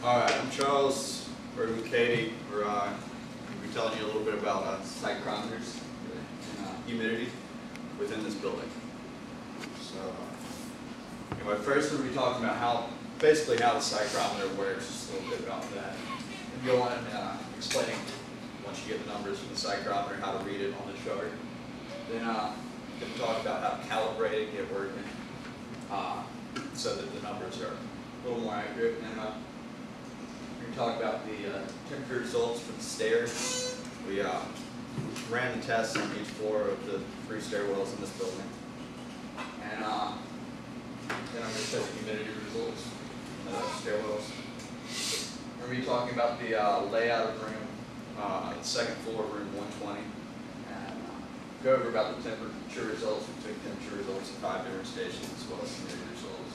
Alright, I'm Charles. We're with Katie. We're going to be telling you a little bit about psychrometers and humidity within this building. So, anyway, first we're going to be talking about basically how the psychrometer works, just a little bit about that. And go on explaining, once you get the numbers from the psychrometer, how to read it on the chart. Then we'll talk about how to calibrate it working so that the numbers are a little more accurate. And we're going to talk about the temperature results for the stairs. We ran the tests on each floor of the 3 stairwells in this building. And then I'm going to show the humidity results of the stairwells. We're going to be talking about the layout of room, the second floor of room 120. And go over about the temperature results. We took temperature results at 5 different stations as well as humidity results.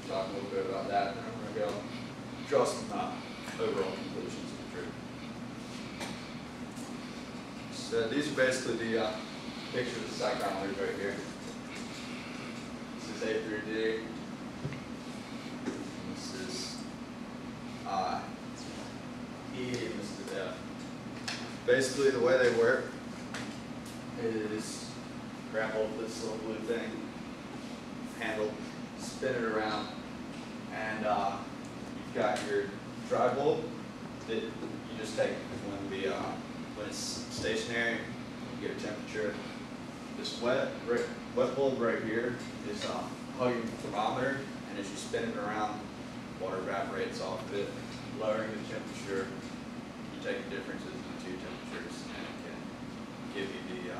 Talk a little bit about that, and then we're going to go draw some overall conclusions of the trip. So these are basically the pictures of the psychrometers right here. This is A through D. This is E, and this is F. Basically, the way they work is grab hold of this little blue thing, handle, spin it around, and you've got your dry bulb that you just take when it's stationary, you get a temperature. This wet bulb right here is a hugging thermometer, and as you spin it around, water evaporates off of it, lowering the temperature. You take the differences in the two temperatures, and it can give you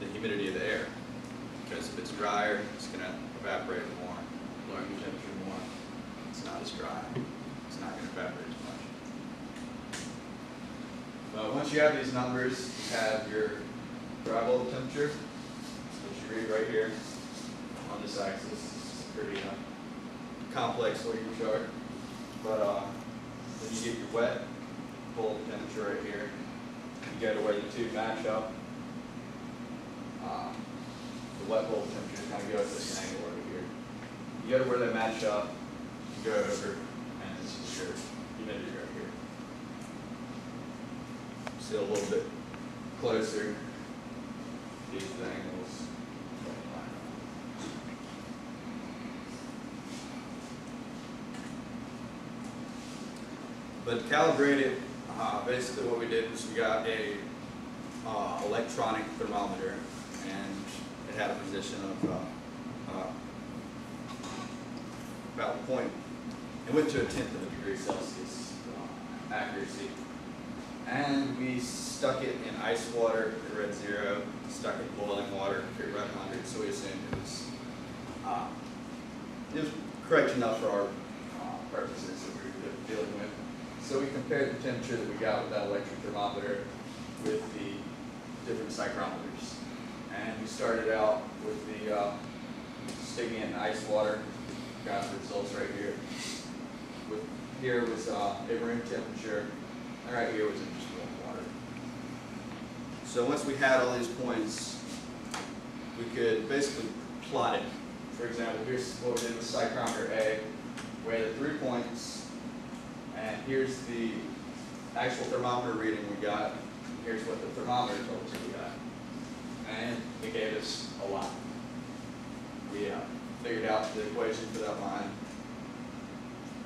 the humidity of the air. Because if it's drier, it's going to evaporate more, lowering the temperature more. It's not as dry. It's not going to evaporate as much. But once you have these numbers, you have your dry bulb temperature, which you read right here on this axis. It's a pretty complex looking chart. But then you get your wet bulb temperature right here. You go to where the two match up. The wet bulb temperatures kind of go at this angle over here. You go to where they match up, you go over, and this is your humidity right here. See a little bit closer, these angles. But to calibrate it, basically what we did was we got a electronic thermometer, and it had a position of about a point. It went to 1/10 of a degree Celsius accuracy. And we stuck it in ice water at red 0, stuck it in boiling water at red 100, so we assumed it was correct enough for our purposes that we were dealing with. So we compared the temperature that we got with that electric thermometer with the different psychrometers. And we started out with the sticking it in ice water. Got the results right here. Here was a room temperature, and right here was in just warm water. So once we had all these points, we could basically plot it. For example, here's what we did with psychrometer A. We had 3 points, and here's the actual thermometer reading we got. Here's what the thermometer told us we got. And it gave us a lot. We figured out the equation for that line,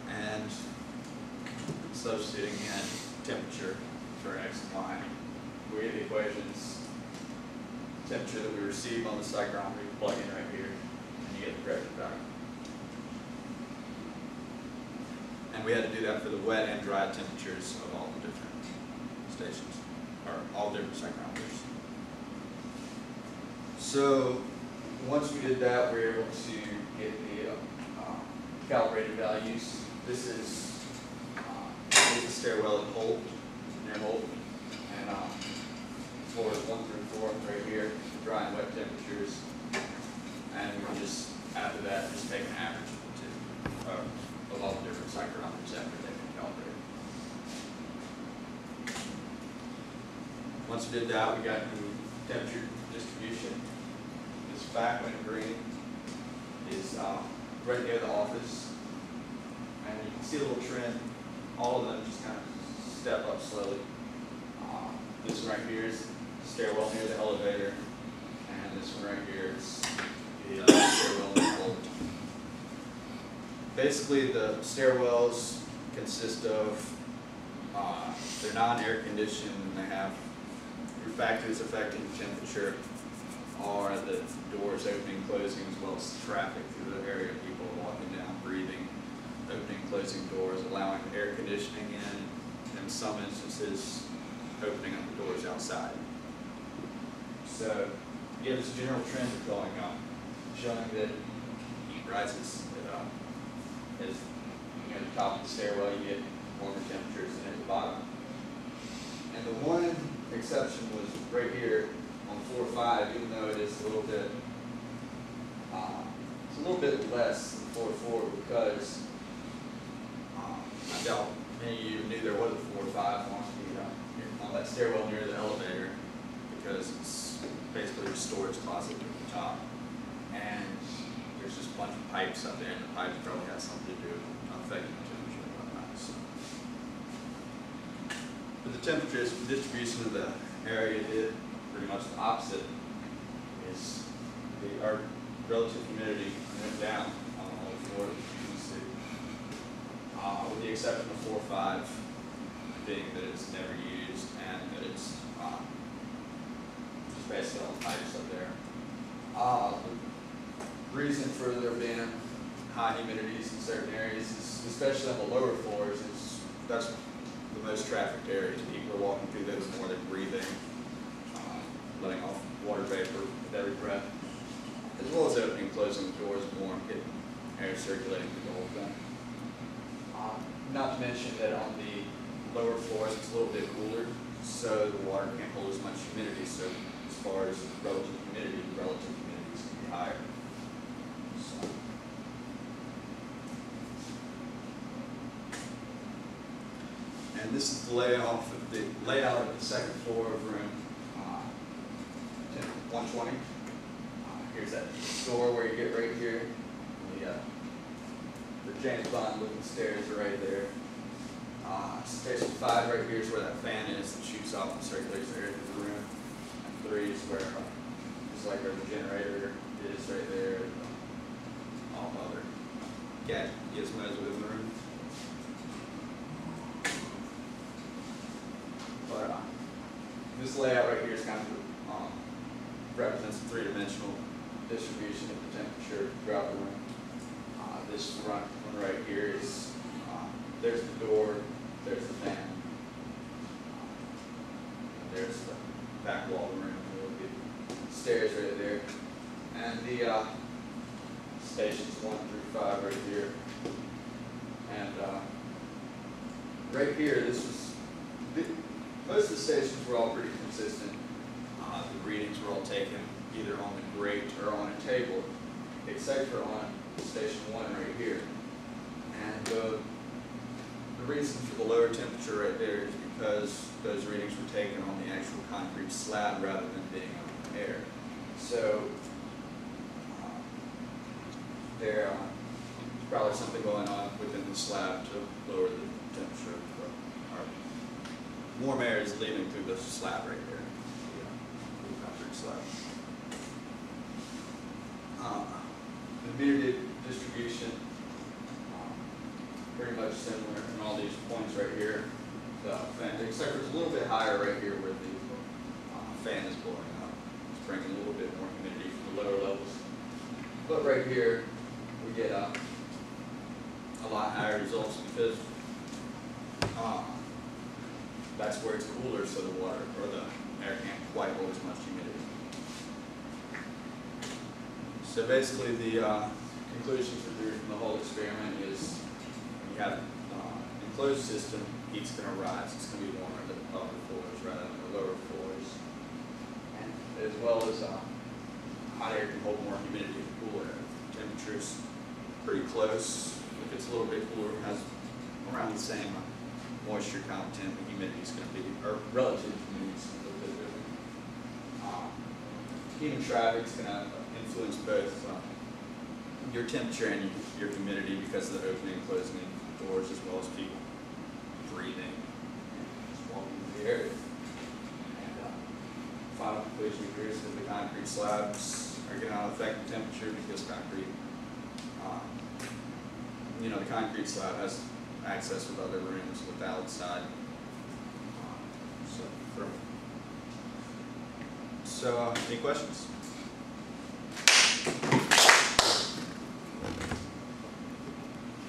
and substituting in temperature for X and Y. We get the equations, temperature that we receive on the psychrometer, you plug in right here, and you get the correct value. And we had to do that for the wet and dry temperatures of all the different stations, or all different psychrometers. So once we did that, we were able to get the calibrated values. This is the stairwell at Holt, near Holt, and floors 1 through 4 right here, dry and wet temperatures. And we can just, after that, just take an average of the two, of all the different psychrometers after they've been calibrated. Once we did that, we got the temperature distribution. This back one in green is right near the office, And you can see a little trend. All of them just kind of step up slowly. This one right here is the stairwell near the elevator, and this one right here is the stairwell near the elevator. Basically, the stairwells consist of, they're non-air conditioned, and they have factors affecting temperature are the doors opening and closing, as well as traffic through the area, people walking down, breathing, opening and closing doors, allowing air conditioning in some instances, opening up the doors outside. So, yeah, there's a general trend going on, showing that heat rises. As you know, the top of the stairwell, you get warmer temperatures than at the bottom. And the one exception was right here on floor 5, even though it is a little bit, it's a little bit less than floor 4 because I doubt many of you knew there was a floor 5 on that stairwell near the elevator, because it's basically a storage closet at the top, and there's just a bunch of pipes up there, and the pipes probably have something to do with affecting the temperature and whatnot. So. But the temperature distribution of the area did pretty much the opposite. Is our relative humidity went down on all floors, as you can see, with the exception of floor 5 being that it's never used and that it's just basically all pipes up there. The reason for there being high humidities in certain areas is, especially on the lower floors, is that's the most trafficked areas. People are walking through those more, they're breathing, letting off water vapor with every breath, as well as opening and closing the doors more, getting air circulating through the whole thing. Not to mention that on the lower floors it's a little bit cooler, so the water can't hold as much humidity, so as far as relative humidity is going to be higher. So. And this is the layout of the second floor of room 120. Here's that door where you get right here. The James Bond looking stairs are right there. Station 5 right here is where that fan is that shoots off and circulates the air through the room. And 3 is where it's like where the generator is right there. And all the other gizmos within the room. But this layout right here is kind of represents a 3-dimensional distribution of the temperature throughout the room. This front one right here is, there's the door, there's the fan, there's the back wall of the room, there'll be stairs right there, and the stations 1 through 5 right here. And right here, this was, most of the stations were all pretty consistent. The readings were all taken either on the grate or on a table, except for on station 1 right here. And the reason for the lower temperature right there is because those readings were taken on the actual concrete slab rather than being on air. So there's probably something going on within the slab to lower the temperature. Warm air is leaving through the slab right there, the concrete slab. The humidity distribution, pretty much similar in all these points right here. The fan, except for it's a little bit higher right here where the fan is blowing up. It's bringing a little bit more humidity from the lower levels. But right here, we get a lot higher results because that's where it's cooler, so the water or the air can't quite hold as much humidity. So basically, the conclusion from the whole experiment is when you have an enclosed system, heat's going to rise. It's going to be warmer than the upper floors rather than the lower floors. And as well as hot air can hold more humidity than cool air. Temperature's pretty close. If it's a little bit cooler, it has around the same moisture content, the humidity is going to be, or relative humidity is a little bit different. Human traffic is going to influence both your temperature and your humidity because of the opening and closing of outdoors as well as people breathing and just walking in the area. And final conclusion here is that the concrete slabs are going to affect the temperature because concrete, the concrete slab has access with other rooms with the outside. So any questions?